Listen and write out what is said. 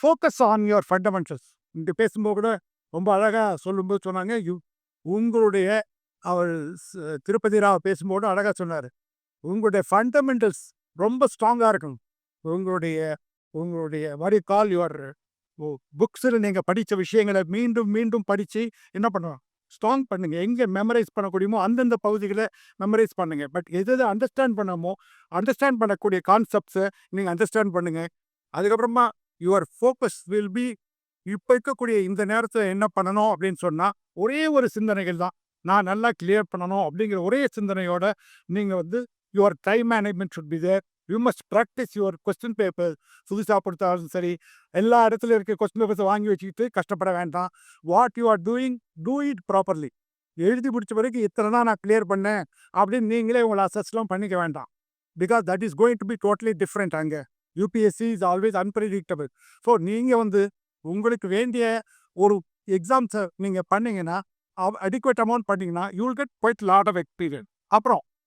Focus on your fundamentals. இங்க பேசும்போது கூட ரொம்ப அழகா சொல்லும்போது சொன்னாங்க, உங்களுடைய அவர் திருப்பதி ராவ் பேசும்போது அழகா சொன்னாரு. உங்களுடைய ஃபண்டமெண்டல்ஸ் ரொம்ப ஸ்ட்ராங்கா இருக்கணும். உங்களுடைய உங்களுடைய வாட் யூ கால் யுவர் புக்ஸ்ல நீங்க படிச்ச விஷயங்கள மீண்டும், மீண்டும் படிச்சு என்ன பண்ணணும்? ஸ்ட்ராங் பண்ணுங்க. எங்க மெமரைஸ் பண்ணக்கூடியமோ அந்தந்த பகுதிகள மெமரைஸ் பண்ணுங்க. பட் எது எது அண்டர்ஸ்டாண்ட் பண்ணணுமோ, அண்டர்ஸ்டாண்ட் பண்ணக்கூடிய கான்செப்ட்ஸ நீங்க அண்டர்ஸ்டாண்ட் பண்ணுங்க. அதுக்கப்புறமா யுவர் ஃபோக்கஸ் வில் பி இப்ப இருக்கக்கூடிய இந்த நேரத்துல என்ன பண்ணணும் அப்படின்னு சொன்னா, ஒரே ஒரு சிந்தனைகள் தான். நான் நல்லா கிளியர் பண்ணணும் அப்படிங்கிற ஒரே சிந்தனையோட நீங்க வந்து your time management should be there. You must practice your question paper. புதுசா கொடுத்தாலும் சரி, எல்லா இடத்துல இருக்க கொஸ்டின் பேப்பர்ஸ வாங்கி வச்சுக்கிட்டு கஷ்டப்பட வேண்டாம். What you are doing, do it properly. எழுதி முடிச்ச பிறகு இத்தனை தான் நான் கிளியர் பண்ணேன் அப்படின்னு நீங்களே உங்கள அசஸ்லாம் பண்ணிக்க வேண்டாம். Because that is going to be totally different அங்க. UPSC is always unpredictable. So நீங்க வந்து உங்களுக்கு வேண்டிய ஒரு எக்ஸாம்ஸ நீங்க பண்ணீங்கன்னா, அடிக்குவேட் அமௌண்ட் பண்ணீங்கன்னா, you will get quite lot of experience. அப்புறம்